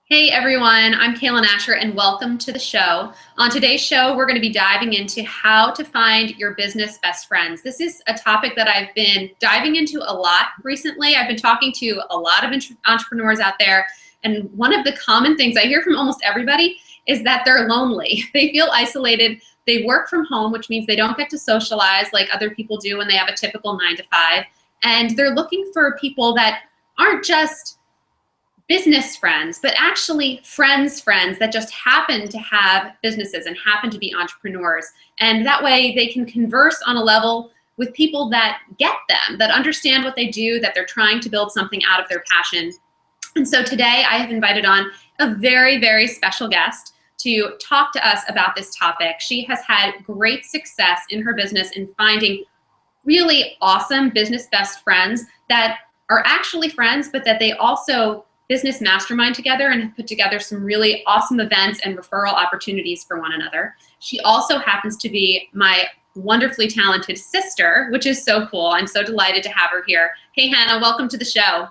Hey everyone, I'm Kaylin Asher and welcome to the show. On today's show, we're going to be diving into how to find your business best friends. This is a topic that I've been diving into a lot recently. I've been talking to a lot of entrepreneurs out there, and one of the common things I hear from almost everybody is that they're lonely. They feel isolated. They work from home, which means they don't get to socialize like other people do when they have a typical 9 to 5. And they're looking for people that aren't just business friends, but actually friends that just happen to have businesses and happen to be entrepreneurs. And that way they can converse on a level with people that get them, that understand what they do, that they're trying to build something out of their passion. And so today I have invited on a very, very special guest to talk to us about this topic. She has had great success in her business in finding really awesome business best friends that are actually friends, but that they also business mastermind together and have put together some really awesome events and referral opportunities for one another. She also happens to be my wonderfully talented sister, which is so cool. I'm so delighted to have her here. Hey, Hannah, welcome to the show.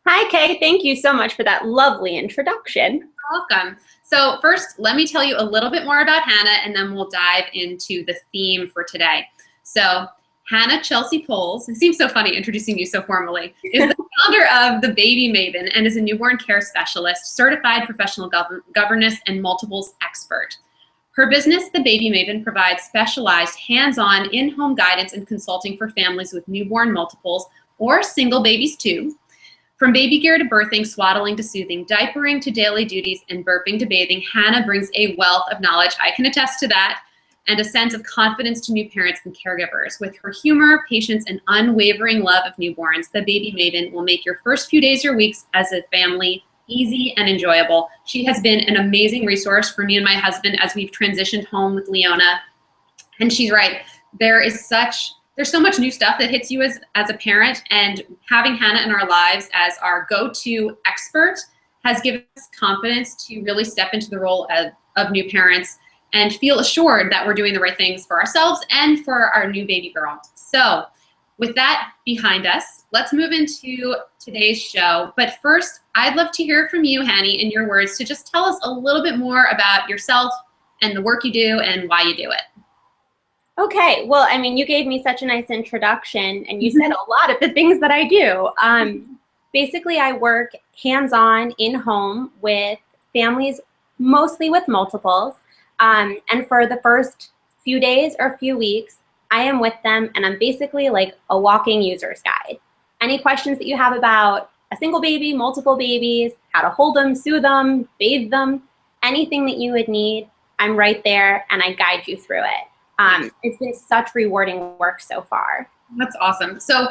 Hi, Kay. Thank you so much for that lovely introduction. You're welcome. So first, let me tell you a little bit more about Hannah, and then we'll dive into the theme for today. So Hannah Chelsea Poles, it seems so funny introducing you so formally, is the founder of the Baby Maven and is a newborn care specialist, certified professional governess, and multiples expert. Her business, the Baby Maven, provides specialized hands-on in-home guidance and consulting for families with newborn multiples or single babies too. From baby gear to birthing, swaddling to soothing, diapering to daily duties, and burping to bathing, Hannah brings a wealth of knowledge, I can attest to that, and a sense of confidence to new parents and caregivers. With her humor, patience, and unwavering love of newborns, the Baby Maven will make your first few days or weeks as a family easy and enjoyable. She has been an amazing resource for me and my husband as we've transitioned home with Leona. And she's right, there's so much new stuff that hits you as a parent, and having Hannah in our lives as our go-to expert has given us confidence to really step into the role of new parents and feel assured that we're doing the right things for ourselves and for our new baby girl. So with that behind us, let's move into today's show. But first, I'd love to hear from you, Hanny, in your words, to just tell us a little bit more about yourself and the work you do and why you do it. Okay, well, I mean, you gave me such a nice introduction, and you said a lot of the things that I do. Basically, I work hands-on in-home with families, mostly with multiples. And for the first few days or few weeks, I am with them, and I'm basically like a walking user's guide. Any questions that you have about a single baby, multiple babies, how to hold them, soothe them, bathe them, anything that you would need, I'm right there, and I guide you through it. It's been such rewarding work so far. That's awesome. So,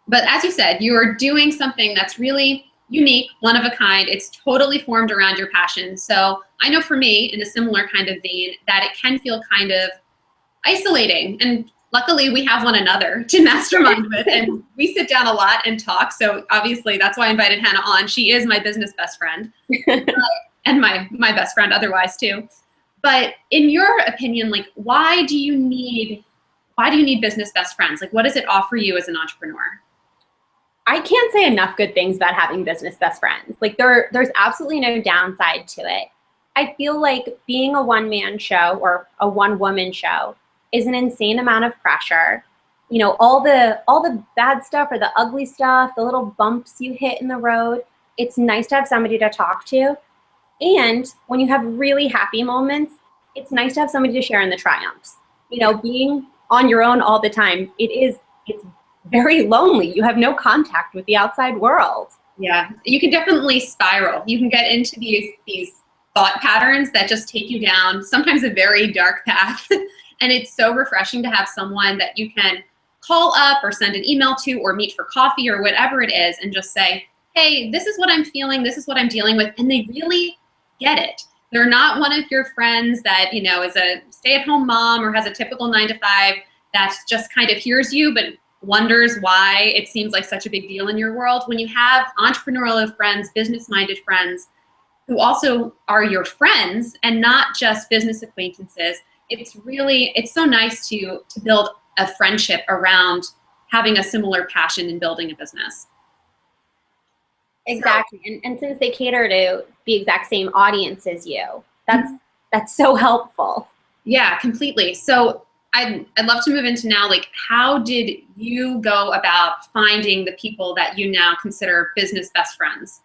but as you said, you are doing something that's really unique, one of a kind. It's totally formed around your passion. So I know for me, in a similar kind of vein, that it can feel kind of isolating. And luckily we have one another to mastermind with, and we sit down a lot and talk. So obviously that's why I invited Hannah on. She is my business best friend and my best friend otherwise too. But in your opinion, like, why do you need business best friends? Like, what does it offer you as an entrepreneur? I can't say enough good things about having business best friends. Like there's absolutely no downside to it. I feel like being a one-man show or a one-woman show is an insane amount of pressure. You know, all the bad stuff or the ugly stuff, the little bumps you hit in the road, it's nice to have somebody to talk to. And when you have really happy moments, it's nice to have somebody to share in the triumphs. You know, being on your own all the time, it's very lonely. You have no contact with the outside world. Yeah, you can definitely spiral. You can get into these thought patterns that just take you down sometimes a very dark path. And it's so refreshing to have someone that you can call up or send an email to or meet for coffee or whatever it is and just say, hey, this is what I'm feeling, this is what I'm dealing with. And they really get it. They're not one of your friends that, you know, is a stay-at-home mom or has a typical 9 to 5 that just kind of hears you but wonders why it seems like such a big deal in your world. When you have entrepreneurial friends, business-minded friends who also are your friends and not just business acquaintances, it's so nice to build a friendship around having a similar passion in building a business. Exactly. And since they cater to the exact same audience as you, that's so helpful. Yeah, completely. So I'd love to move into now, like, how did you go about finding the people that you now consider business best friends?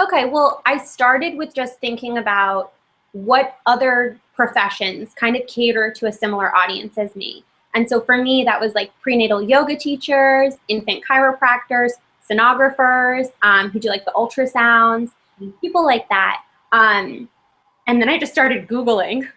Okay, well, I started with just thinking about what other professions kind of cater to a similar audience as me. And so for me, that was like prenatal yoga teachers, infant chiropractors, sonographers, who do like the ultrasounds, people like that. And then I just started Googling.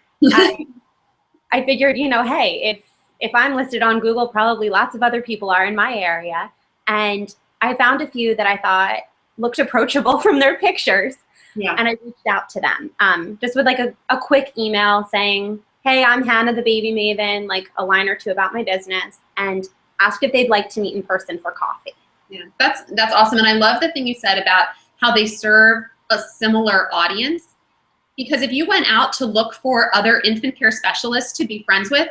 I figured, hey, if I'm listed on Google, probably lots of other people are in my area. And I found a few that I thought looked approachable from their pictures. Yeah. And I reached out to them just with like a quick email saying, hey, I'm Hannah, the baby Maven, like a line or two about my business, and asked if they'd like to meet in person for coffee. Yeah, that's awesome. And I love the thing you said about how they serve a similar audience. Because if you went out to look for other infant care specialists to be friends with,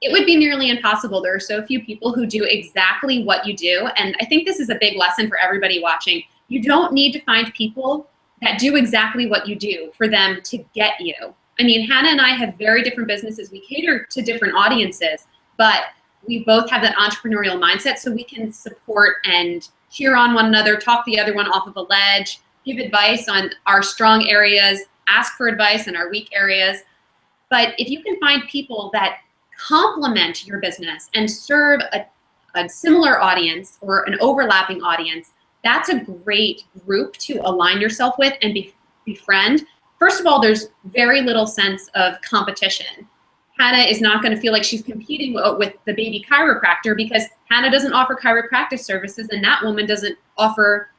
it would be nearly impossible. There are so few people who do exactly what you do. And I think this is a big lesson for everybody watching. You don't need to find people that do exactly what you do for them to get you. I mean, Hannah and I have very different businesses. We cater to different audiences, but we both have that entrepreneurial mindset, so we can support and cheer on one another, talk the other one off of a ledge, give advice on our strong areas, ask for advice in our weak areas. But if you can find people that complement your business and serve a similar audience or an overlapping audience, that's a great group to align yourself with and befriend. First of all, there's very little sense of competition. Hannah is not going to feel like she's competing with the baby chiropractor because Hannah doesn't offer chiropractic services and that woman doesn't offer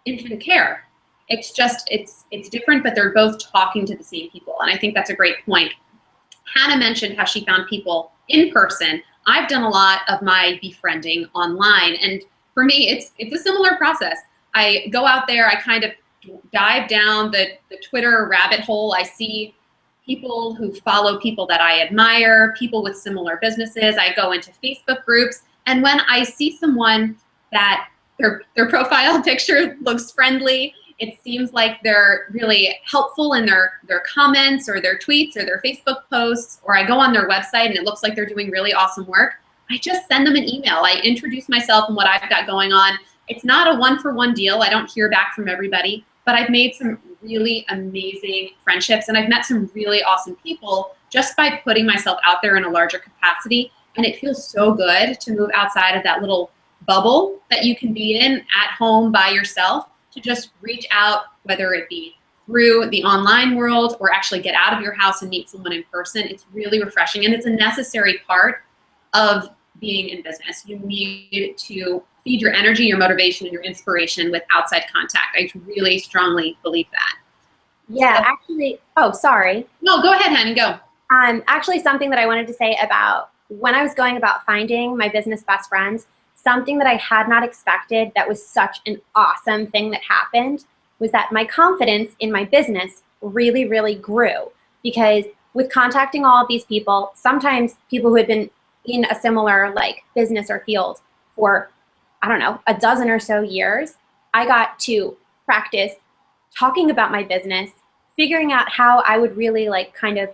infant care. It's just, it's different, but they're both talking to the same people. And I think that's a great point. Hannah mentioned how she found people in person. I've done a lot of my befriending online. And for me, it's a similar process. I go out there, I kind of dive down the Twitter rabbit hole. I see people who follow people that I admire, people with similar businesses. I go into Facebook groups. And when I see someone that their profile picture looks friendly, it seems like they're really helpful in their comments or their tweets or their Facebook posts, or I go on their website and it looks like they're doing really awesome work, I just send them an email. I introduce myself and what I've got going on. It's not a one-for-one deal. I don't hear back from everybody, but I've made some really amazing friendships and I've met some really awesome people just by putting myself out there in a larger capacity. And it feels so good to move outside of that little bubble that you can be in at home by yourself, to just reach out, whether it be through the online world or actually get out of your house and meet someone in person. It's really refreshing and it's a necessary part of being in business. You need to feed your energy, your motivation, and your inspiration with outside contact. I really strongly believe that. Yeah, so, actually, oh, sorry. No, go ahead, honey, go. Actually, something that I wanted to say about when I was going about finding my business best friends, something that I had not expected that was such an awesome thing that happened was that my confidence in my business really, really grew. Because with contacting all of these people, sometimes people who had been in a similar like business or field for, I don't know, a dozen or so years, I got to practice talking about my business, figuring out how I would really like kind of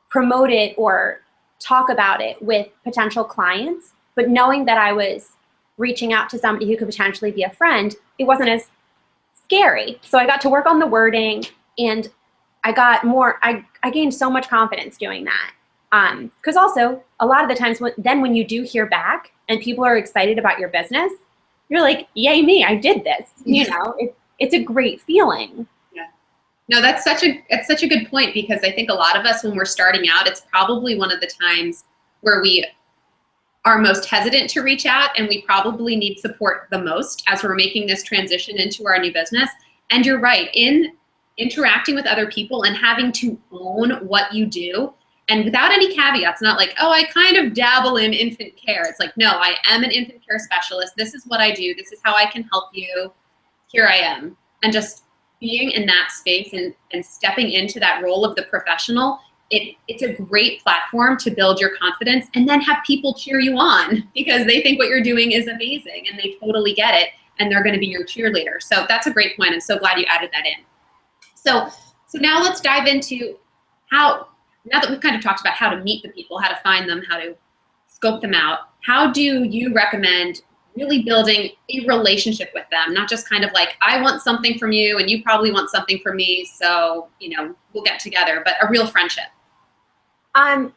promote it or talk about it with potential clients. But knowing that I was reaching out to somebody who could potentially be a friend, it wasn't as scary. So I got to work on the wording and I got more, I gained so much confidence doing that. Because also a lot of the times when you do hear back and people are excited about your business, you're like, yay me, I did this. You know, it's a great feeling. Yeah. No, that's such a good point, because I think a lot of us when we're starting out, it's probably one of the times where we are most hesitant to reach out and we probably need support the most as we're making this transition into our new business. And you're right, in interacting with other people and having to own what you do, and without any caveats, not like, oh, I kind of dabble in infant care. It's like, no, I am an infant care specialist. This is what I do. This is how I can help you. Here I am. And just being in that space and stepping into that role of the professional, it's a great platform to build your confidence and then have people cheer you on because they think what you're doing is amazing and they totally get it. and they're going to be your cheerleader. So that's a great point. I'm so glad you added that in. So now let's dive into how, now that we've kind of talked about how to meet the people, how to find them, how to scope them out, how do you recommend really building a relationship with them? Not just kind of like, I want something from you and you probably want something from me, so, you know, we'll get together, but a real friendship.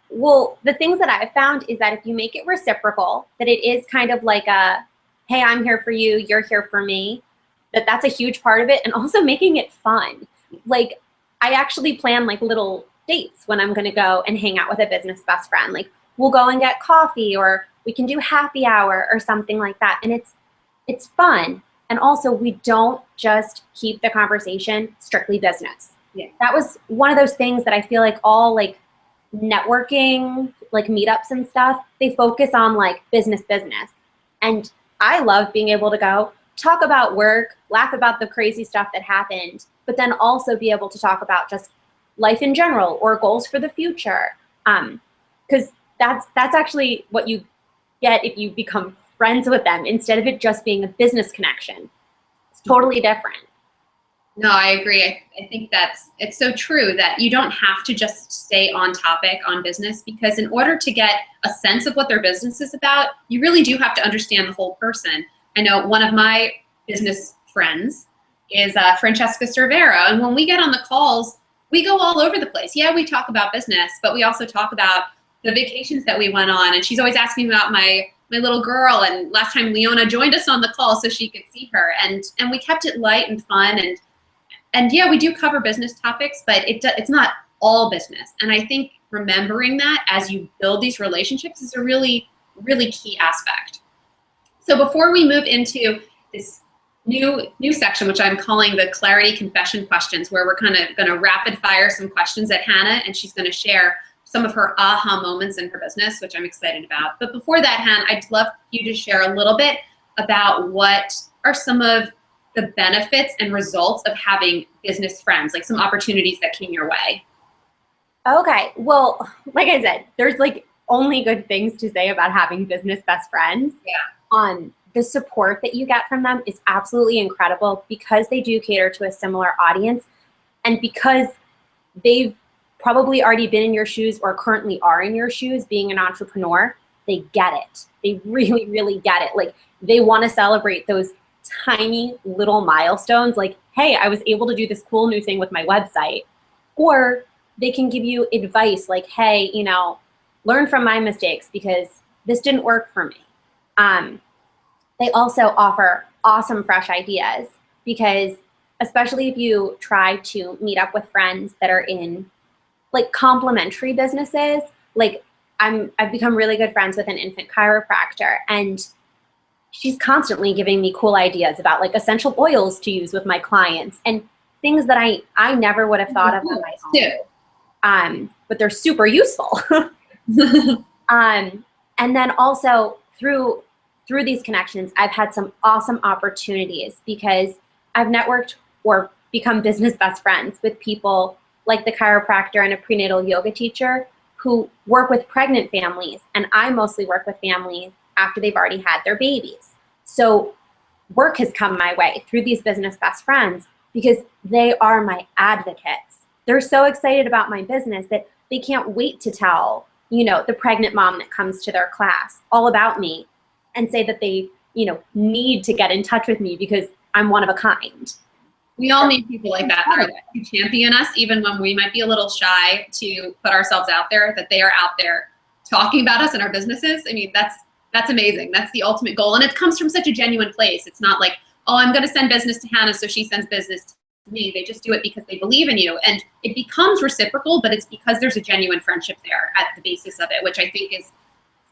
Well, the things that I've found is that if you make it reciprocal, that it is kind of like a, hey, I'm here for you, you're here for me, that's a huge part of it. And also making it fun. Like, I actually plan like little dates when I'm gonna go and hang out with a business best friend. Like, we'll go and get coffee, or we can do happy hour or something like that. And it's fun. And also, we don't just keep the conversation strictly business. Yeah. That was one of those things that I feel like all like networking, like meetups and stuff, they focus on like business. And I love being able to go talk about work, laugh about the crazy stuff that happened, but then also be able to talk about just life in general or goals for the future. Because that's actually what you get if you become friends with them, instead of it just being a business connection. It's totally different. No, I agree. I think it's so true that you don't have to just stay on topic on business, because in order to get a sense of what their business is about, you really do have to understand the whole person. I know one of my business friends is Francesca Cervera, and when we get on the calls, we go all over the place. Yeah, we talk about business, but we also talk about the vacations that we went on, and she's always asking about my little girl, and last time Leona joined us on the call so she could see her, and we kept it light and fun, and yeah, we do cover business topics, but it's not all business. And I think remembering that as you build these relationships is a really, really key aspect. So before we move into this new section, which I'm calling the Clarity Confession Questions, where we're kind of going to rapid fire some questions at Hannah, and she's going to share some of her aha moments in her business, which I'm excited about. But before that, Hannah, I'd love you to share a little bit about what are some of the benefits and results of having business friends, like some opportunities that came your way. Okay, well, like I said, there's like only good things to say about having business best friends. Yeah. The support that you get from them is absolutely incredible, because they do cater to a similar audience, and because they've probably already been in your shoes or currently are in your shoes being an entrepreneur. They get it. They really, really get it. Like, they want to celebrate those tiny little milestones, like, hey, I was able to do this cool new thing with my website. Or they can give you advice like, hey, you know, learn from my mistakes because this didn't work for me. They also offer awesome fresh ideas, because especially if you try to meet up with friends that are in like complementary businesses, like I've become really good friends with an infant chiropractor, and she's constantly giving me cool ideas about like essential oils to use with my clients and things that I never would have thought of on my own. But they're super useful. And then also through these connections, I've had some awesome opportunities, because I've networked or become business best friends with people like the chiropractor and a prenatal yoga teacher who work with pregnant families. And I mostly work with families after they've already had their babies. So work has come my way through these business best friends, because they are my advocates. They're so excited about my business that they can't wait to tell, you know, the pregnant mom that comes to their class all about me, and say that they, you know, need to get in touch with me because I'm one of a kind. We all need people like that who champion us, even when we might be a little shy to put ourselves out there, that they are out there talking about us and our businesses. I mean, that's amazing. That's the ultimate goal. And it comes from such a genuine place. It's not like, oh, I'm going to send business to Hannah, so she sends business to me. They just do it because they believe in you. And it becomes reciprocal, but it's because there's a genuine friendship there at the basis of it, which I think is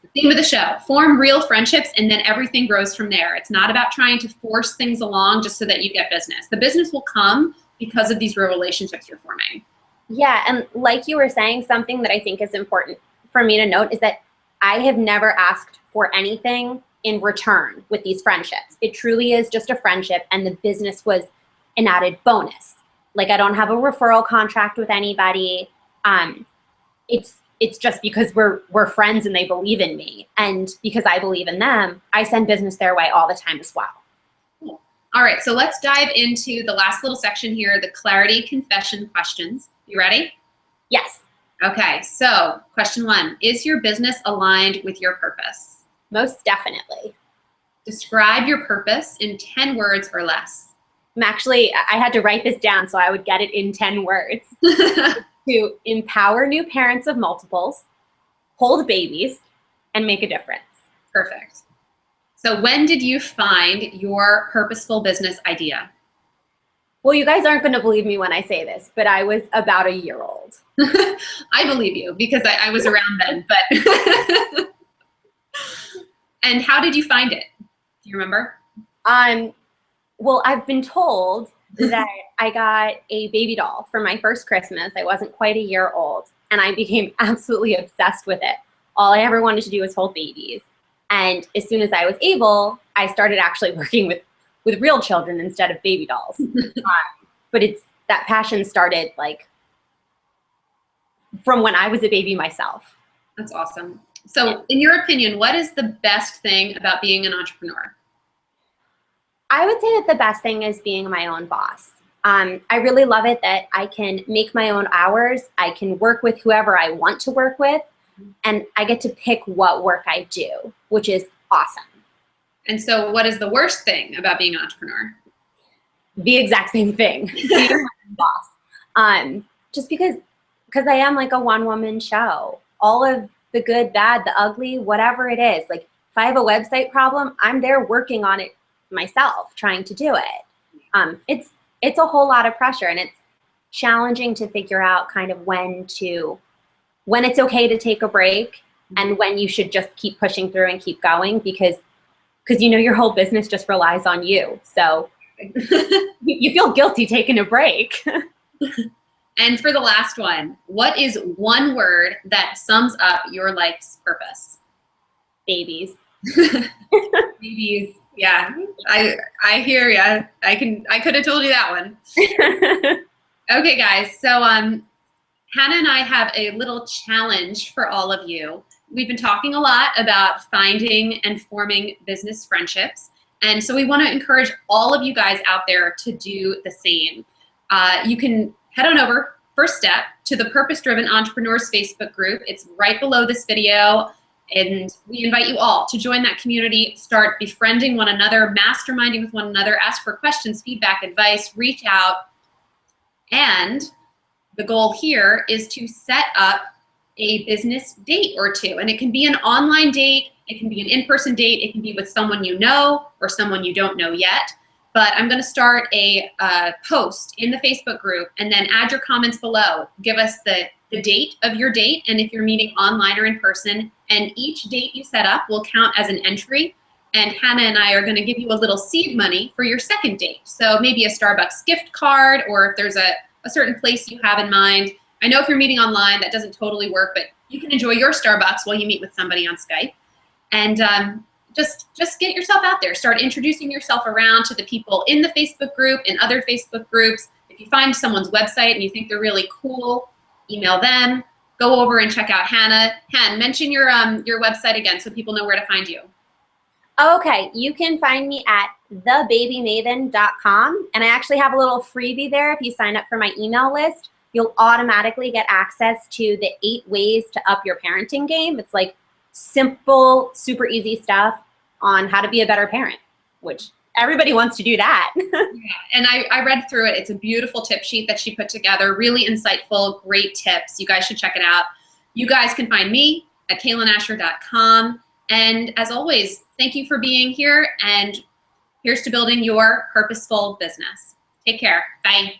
the theme of the show. Form real friendships, and then everything grows from there. It's not about trying to force things along just so that you get business. The business will come because of these real relationships you're forming. Yeah, and like you were saying, something that I think is important for me to note is that I have never asked for anything in return with these friendships. It truly is just a friendship, and the business was an added bonus. Like, I don't have a referral contract with anybody. It's just because we're friends and they believe in me, and because I believe in them, I send business their way all the time as well. Cool. All right, so let's dive into the last little section here, the clarity confession questions. You ready? Yes. Okay, so question 1, is your business aligned with your purpose? Most definitely. Describe your purpose in 10 words or less. I had to write this down so I would get it in 10 words. To empower new parents of multiples, hold babies, and make a difference. Perfect. So when did you find your purposeful business idea? Well, you guys aren't going to believe me when I say this, but I was about a year old. I believe you because I was around then, but. And how did you find it? Do you remember? Well, I've been told that I got a baby doll for my first Christmas. I wasn't quite a year old, and I became absolutely obsessed with it. All I ever wanted to do was hold babies. And as soon as I was able, I started actually working with real children instead of baby dolls. But that passion started like from when I was a baby myself. That's awesome. So in your opinion, what is the best thing about being an entrepreneur? I would say that the best thing is being my own boss. I really love it that I can make my own hours. I can work with whoever I want to work with, and I get to pick what work I do, which is awesome. And so what is the worst thing about being an entrepreneur? The exact same thing, being my own boss. Just because I am like a one-woman show. All of the good, bad, the ugly, whatever it is. Like if I have a website problem, I'm there working on it myself, trying to do it. It's a whole lot of pressure, and it's challenging to figure out kind of when it's okay to take a break and when you should just keep pushing through and keep going because your whole business just relies on you. So you feel guilty taking a break. And for the last one, what is one word that sums up your life's purpose? Babies. Babies. Yeah, I hear ya. I could have told you that one. Okay, guys. So Hannah and I have a little challenge for all of you. We've been talking a lot about finding and forming business friendships, and so we want to encourage all of you guys out there to do the same. You can head on over, first step, to the Purpose Driven Entrepreneurs Facebook group. It's right below this video. And we invite you all to join that community, start befriending one another, masterminding with one another, ask for questions, feedback, advice, reach out. And the goal here is to set up a business date or two. And it can be an online date, it can be an in-person date, it can be with someone you know or someone you don't know yet. But I'm going to start a post in the Facebook group and then add your comments below. Give us the date of your date and if you're meeting online or in person. And each date you set up will count as an entry. And Hannah and I are going to give you a little seed money for your second date. So maybe a Starbucks gift card, or if there's a certain place you have in mind. I know if you're meeting online, that doesn't totally work, but you can enjoy your Starbucks while you meet with somebody on Skype. And just get yourself out there. Start introducing yourself around to the people in the Facebook group and other Facebook groups. If you find someone's website and you think they're really cool, email them. Go over and check out Hannah. Han, mention your website again so people know where to find you. Okay, you can find me at thebabymaven.com, and I actually have a little freebie there. If you sign up for my email list, you'll automatically get access to the 8 ways to up your parenting game. It's like simple, super easy stuff on how to be a better parent, which everybody wants to do that. Yeah, and I read through it. It's a beautiful tip sheet that she put together. Really insightful, great tips. You guys should check it out. You guys can find me at kaylinasher.com. And as always, thank you for being here. And here's to building your purposeful business. Take care. Bye.